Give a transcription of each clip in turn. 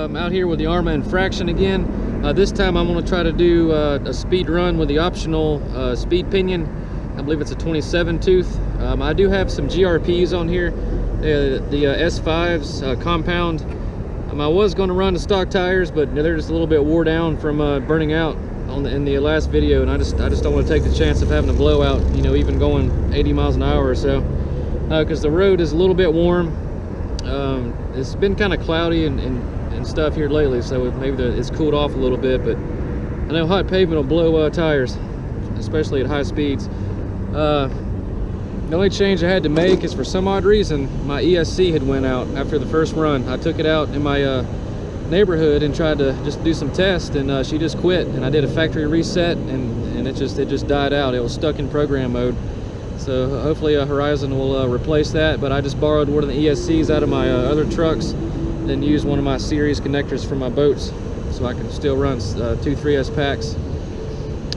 Out here with the Arrma Infraction again. This time I'm going to try to do a speed run with the optional speed pinion. I believe it's a 27 tooth. I do have some GRPs on here, the S5s compound. I was going to run the stock tires, but they're just a little bit wore down from burning out in the last video, and I just don't want to take the chance of having a blowout, you know, even going 80 miles an hour or so, because the road is a little bit warm. It's been kind of cloudy and stuff here lately, so maybe it's cooled off a little bit, but I know hot pavement will blow tires, especially at high speeds. The only change I had to make is, for some odd reason, my ESC had went out after the first run. I took it out in my neighborhood and tried to just do some tests, and she just quit. And I did a factory reset, and it just died out. It was stuck in program mode. So hopefully Horizon will replace that. But I just borrowed one of the ESCs out of my other trucks, and used one of my series connectors for my boats, so I can still run 2 3S packs.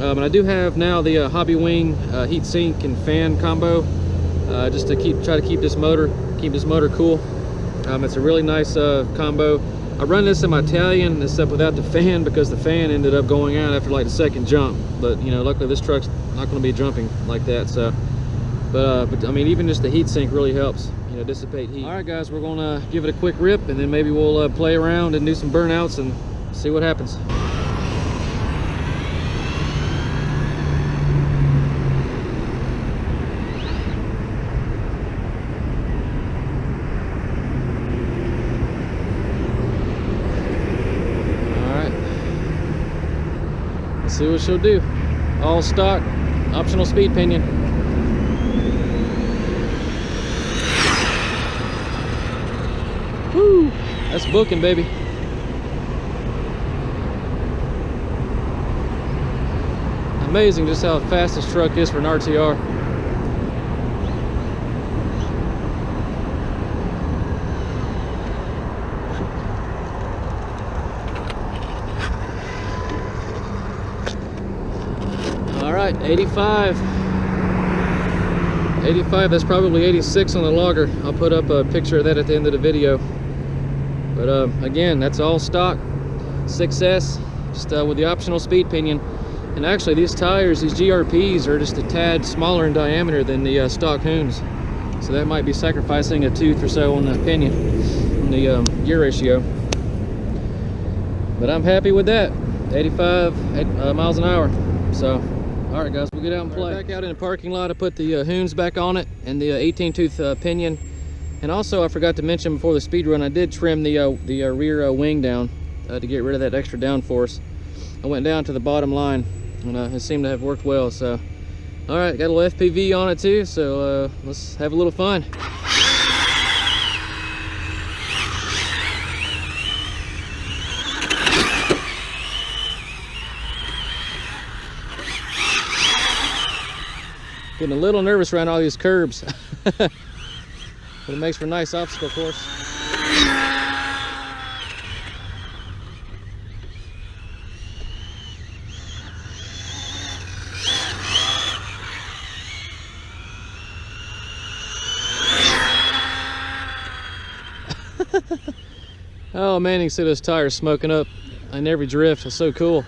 And I do have now the Hobby Wing heat sink and fan combo, just to try to keep this motor cool. It's a really nice combo. I run this in my Italian, except without the fan, because the fan ended up going out after like the second jump. But you know, luckily this truck's not going to be jumping like that. So, but I mean, even just the heat sink really helps, you know, dissipate heat. All right, guys, we're going to give it a quick rip, and then maybe we'll play around and do some burnouts and see what happens. See what she'll do. All stock, optional speed pinion. Woo! That's booking, baby. Amazing just how fast this truck is for an RTR. All right, 85, that's probably 86 on the logger. I'll put up a picture of that at the end of the video. But again, that's all stock 6S, just with the optional speed pinion. And actually these tires, these GRPs, are just a tad smaller in diameter than the stock Hoons. So that might be sacrificing a tooth or so on the pinion, on the gear ratio. But I'm happy with that, 85 miles an hour. So all right, guys, we'll get out and play. Back out in the parking lot, I put the Hoons back on it, and the 18-tooth pinion. And also, I forgot to mention before the speed run, I did trim the rear wing down to get rid of that extra downforce. I went down to the bottom line, and it seemed to have worked well. So, all right, got a little FPV on it too. So let's have a little fun. Getting a little nervous around all these curbs. But it makes for a nice obstacle course. Oh man, you can see those tires smoking up in every drift. It's so cool.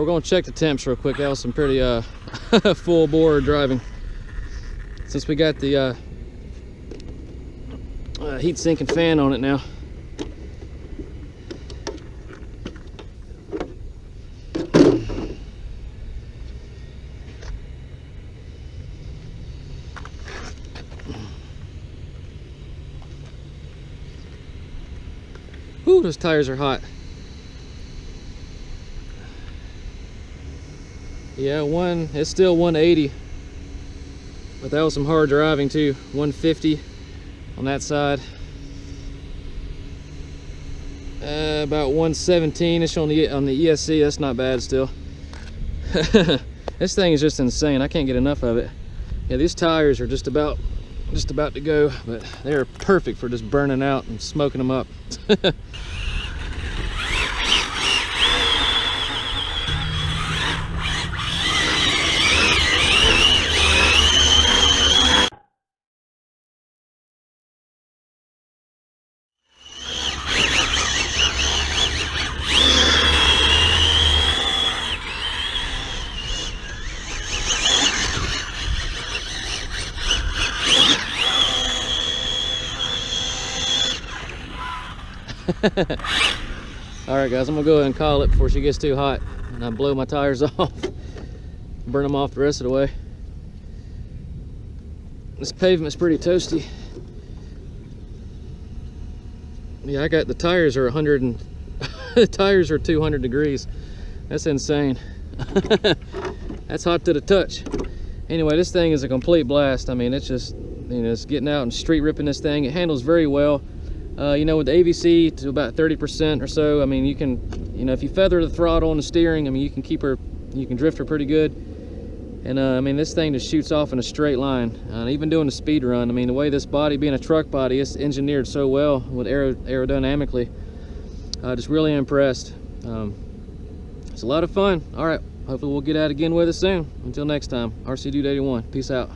we're gonna check the temps real quick. That was some pretty full bore driving. Since we got the heat sink and fan on it now. Whew, those tires are hot. Yeah, it's still 180, but that was some hard driving too. 150 on that side. About 117-ish on the ESC. That's not bad still. This thing is just insane. I can't get enough of it. Yeah, these tires are just about to go, but they're perfect for just burning out and smoking them up. All right, guys, I'm gonna go ahead and call it before she gets too hot and I blow my tires off, burn them off the rest of the way. This pavement's pretty toasty. Yeah, I got the tires are 100 and the tires are 200 degrees. That's insane. That's hot to the touch. Anyway, this thing is a complete blast. I mean, it's just, you know, it's getting out and street ripping this thing. It handles very well. You know, with the AVC to about 30% or so, I mean, you can, you know, if you feather the throttle and the steering, I mean, you can drift her pretty good. And I mean, this thing just shoots off in a straight line. Even doing the speed run, I mean, the way this body, being a truck body, it's engineered so well with aerodynamically. Just really impressed. It's a lot of fun. All right, hopefully we'll get out again with us soon. Until next time, RC Dude 81. Peace out.